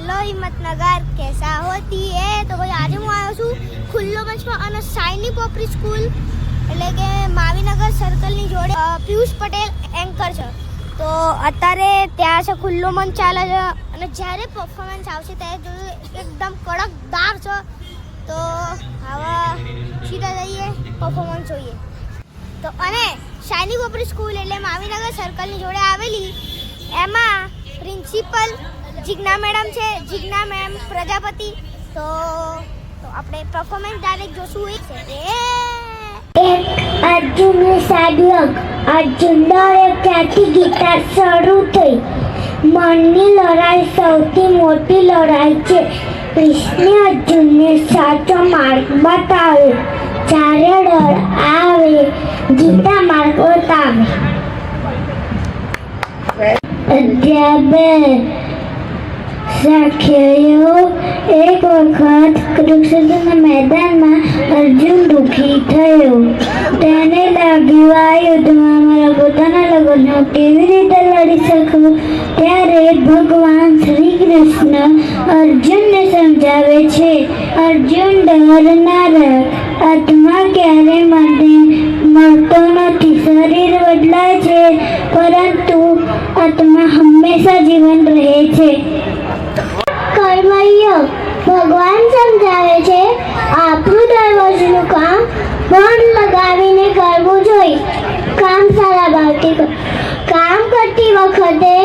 Hello Himmatnagar कैसा होती है। तो भाई आज હું આવ્યો છું ખુલ્લો મંચમાં અને સાયની પોપરી સ્કૂલ એટલે કે માવીનગર સર્કલની જોડે પિયુષ પટેલ એન્કર છે। તો અત્યારે ત્યાં છે ખુલ્લો મંચ ચાલે છે અને જ્યારે પરફોર્મન્સ આવશે ત્યારે જોયું એકદમ કડકદાર છે। તો હવે સીધા જઈએ પરફોર્મન્સ જોઈએ। તો અને સાયની પોપરી સ્કૂલ એટલે માવીનગર સર્કલની જોડે આવેલી એમાં પ્રિન્સિપલ जिग्ना मैडम छे। जिग्ना मैम प्रजापति। तो આપણે પરફોર્મન્સ ડાયરેક્ટ જોશું। એક અર્જુન સાધ્યક અર્જુન દોડે ત્યાંથી ગીતા શરૂ થઈ। મનની લડાઈ સૌથી મોટી લડાઈ છે। કૃષ્ણે અર્જુનને સાચો માર્ગ બતાવ્યો। જ્યારે ડર આવે ગીતા માર્ગ બતાવે। અધ્યાય 2 સાખ્યો। એક વખત કુરુક્ષેત્રના મેદાનમાં અર્જુન દુઃખી થયો। તેને લાગ્યું આ યુદ્ધમાં મારા પોતાના લગ્નનો કેવી રીતે લડી શકું। ત્યારે ભગવાન શ્રી કૃષ્ણ અર્જુનને સમજાવે છે, અર્જુન ડર ના રાખ। આત્મા ક્યારે મળતો નથી। શરીર બદલાય છે પરંતુ આત્મા હંમેશા જીવન રહે છે। કર્મયોગ ભગવાન સમજાવે છે આપણું દરરોજનું કામ મન લગાવીને કરવું જોઈએ। કામ સારા ભાવથી કરો। કામ કરતી વખતે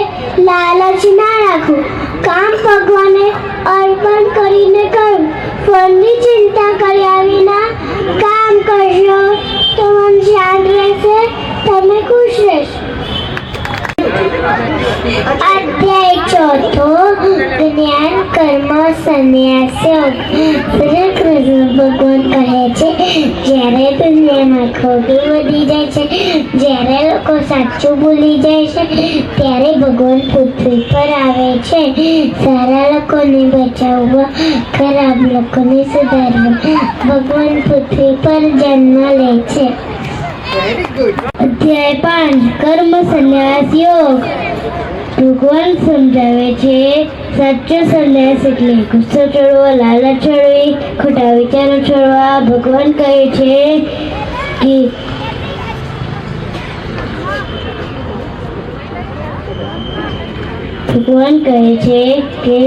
લાલચ ના રાખવું। કામ ભગવાનને અર્પણ કરીને કરવું। ફળની ચિંતા કર્યા વિના કામ કરશો તો મન શાંત રહેશે, તમે ખુશ રહેશો। અધ્યાય 4 જ્ઞાન કર્મ સંન્યાસ યોગ। શ્રી કૃષ્ણ ભગવાન કહે છે જ્યારે દુનિયામાં ખોટું વધી જાય છે, જ્યારે લોકો સાચું ભૂલી જાય છે ત્યારે ભગવાન પૃથ્વી પર આવે છે સારા લોકોને બચાવવા, ખરાબ લોકોને સુધારવા। ભગવાન પૃથ્વી પર જન્મ લે છે। અધ્યાય 5 કર્મ સંન્યાસ યોગ। ભગવાન સમજાવે છે સાચો સંન્યાસ એટલે ગુસ્સો છોડવો, લાલચ છોડવી, ખોટા વિચારો છોડવા। ભગવાન કહે છે કે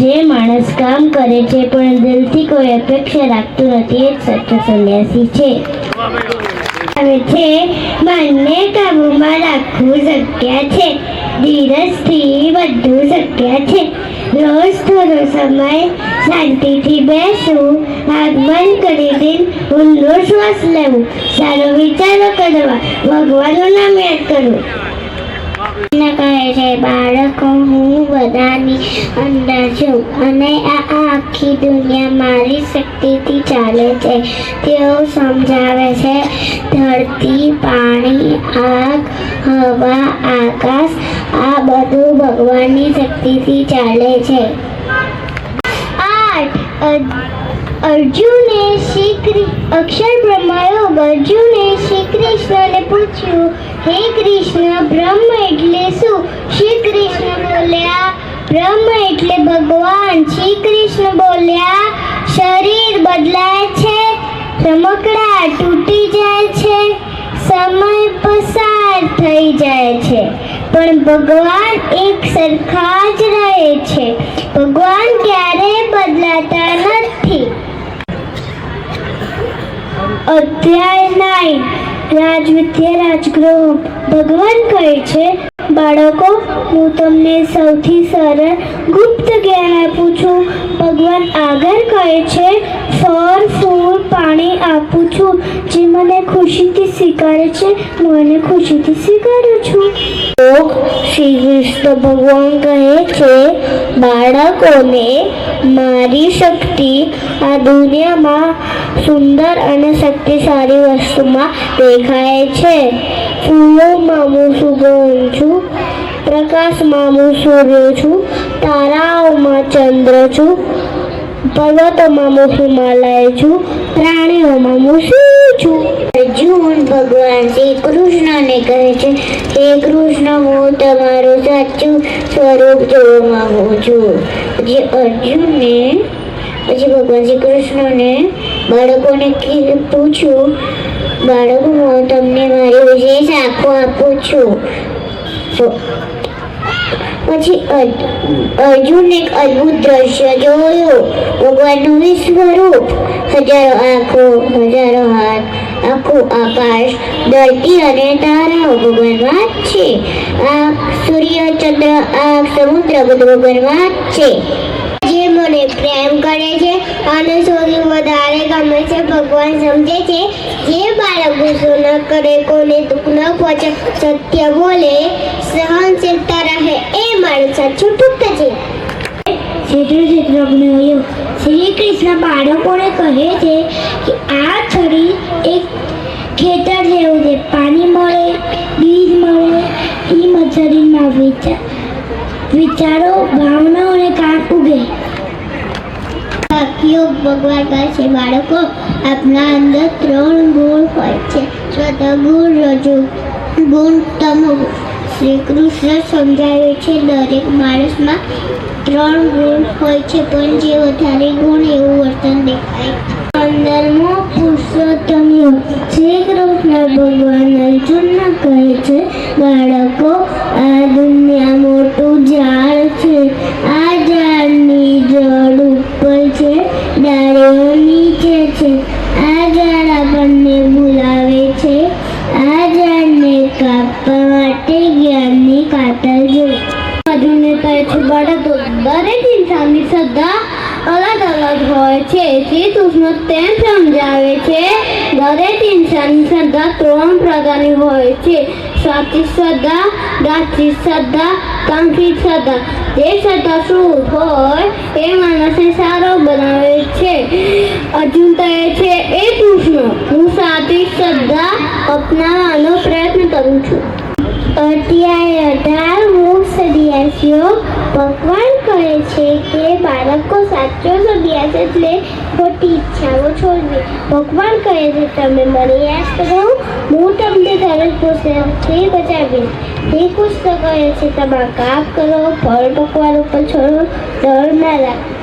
જે માણસ કામ કરે છે પણ દિલથી કોઈ અપેક્ષા રાખતું નથી એ સાચો સંન્યાસી છે। મનને કાબુમાં રાખવું શક્ય છે, ધીરજથી બધું શક્ય છે। રોજ થોડો સમય શાંતિથી બેસવું, આંખ બંધ કરીને ઊંડો શ્વાસ લેવું, સારો વિચારો કરવા, ભગવાનનું નામ યાદ કરવું। કહે છે બાળકો હું બધાની અંદર છું અને આ આખી દુનિયા મારી શક્તિથી ચાલે છે। તેઓ સમજાવે છે ધરતી, પાણી, આગ, હવા, આકાશ આ બધું ભગવાનની શક્તિથી ચાલે છે। 8 અર્જુને અક્ષર બ્રહ્મયોગ। અર્જુને શ્રી કૃષ્ણને પૂછ્યું, હે કૃષ્ણ બ્રહ્મ એટલે શું? શ્રી કૃષ્ણ બોલ્યા, બ્રહ્મ એટલે ભગવાન। શ્રી કૃષ્ણ બોલ્યા, શરીર બદલાય છે, રમકડા તૂટી જાય છે, સમય પસાર થઈ જાય છે પણ ભગવાન એક સરખા જ રહે છે। ભગવાન ક્યારેય બદલાતા નથી। અધ્યાય 9 રાજવિદ્યા રાજગૃહ। ભગવાન કહે છે બાળકો હું તમને સૌથી સરળ ગુપ્ત જ્ઞાન આપું છું। ભગવાન આગળ કહે છે ફળ, ફૂલ, પાણી આપું છું। જે મને ખુશીથી સ્વીકારે છે હું એને ખુશીથી સ્વીકારું છું। શ્રી કૃષ્ણ ભગવાન કહે છે બાળકોને મારી શક્તિ આ દુનિયામાં સુંદર અને શક્તિશાળી વસ્તુમાં દેખાય છે। ફૂલોમાં હું સુગંધ છું, પ્રકાશમાં હું સૂર્ય છું, તારાઓમાં ચંદ્ર છું, પર્વતોમાં હું હિમાલય છું, પ્રાણીઓમાં હું સિંહ છું. અર્જુન ભગવાન શ્રી કૃષ્ણને કહે છે, હે કૃષ્ણ, હું તમારું સાચું સ્વરૂપ જોવા માંગુ છું. પછી ભગવાન શ્રી કૃષ્ણને બાળકોને પૂછ્યું, બાળકો, હું તમને મારી વિશેષ આંખો આપું છું. પછી અર્જુન એક અદ્ભુત દ્રશ્ય જોયું. ભગવાનનું સ્વરૂપ, હજારો આંખો, હજારો હાથ, આખું આકાશ, ધરતી અને તારાઓ ભગવાનમાં જ છે. આંખ, સૂર્ય, ચંદ્ર, આંખ, સમુદ્ર બધું ભગવાનમાં જ છે. જે મને પ્રેમ કરે છે અને સૌથી વધારે ગમે છે, ભગવાન સમજે છે. જે બાળક ગુસ્સો ન કરે, કોને દુઃખ ન પહોંચે, સત્ય બોલે, સહનશીલતા રહે, એ માણસ સાચું ભક્ત છે. શ્રી કૃષ્ણ બાળકોને કહે છે કે આ છડી એક ખેતર જેવું છે. પાણી મળે, બીજ મળે, એ શરીરમાં વિચારો, ભાવનાઓ અને કામ ઉગે. ભગવાન કહે છે, બાળકો, આપના અંદર 3 ગુણ હોય છે: સતગુણ, રજોગુણ, તમોગુણ. શ્રી કૃષ્ણ સમજાવે છે, દરેક માણસમાં 3 ગુણ હોય છે, પણ જે વધારે ગુણ એવું વર્તન દેખાય. 15મો પુરુષોત્તમ યોગ. શ્રી કૃષ્ણ ભગવાન અર્જુનને કહે છે, બાળકો, આ દુનિયા મોટું ઝાડ છે. આ ઝાડની જડ ઉપર છે, ડાળીઓ નીચે છે. આ ઝાડ આપણને બોલાવે છે. આ ઝાડને કાપવા માટે જ્ઞાનની કાતર જોઈએ. અર્જુનને કહે છે, બાળકો, દરેક ઇન્સાનની શ્રદ્ધા અલગ અલગ હોય છે. શ્રી કૃષ્ણ તેમ સમજાવે છે, દરેક ઇન્સાનની શ્રદ્ધા 3 પ્રકારની હોય છે: સાચી શ્રદ્ધા, દાચી શ્રદ્ધા, કાંક્ષિત શ્રદ્ધા. જે શ્રદ્ધા શુદ્ધ હોય એ માણસને સારો બનાવે છે. અર્જુન કહે છે, એ કૃષ્ણ, હું સાચી શ્રદ્ધા અપનાવવાનો પ્રયત્ન કરું છું. અધ્યાય 18 સન્યાસીઓ. ભગવાન કહે છે કે બાળકો, સાચો સંન્યાસ એટલે ખોટી ઈચ્છાઓ છોડવી. ભગવાન કહે છે, તમે મને યાદ કરો, હું તમને દરેક પુસ્તકથી બચાવીશ. શ્રી કૃષ્ણ કહે છે, તમારા કામ કરો, ફળ પકવાનું પણ છોડો, ડર ના રાખો.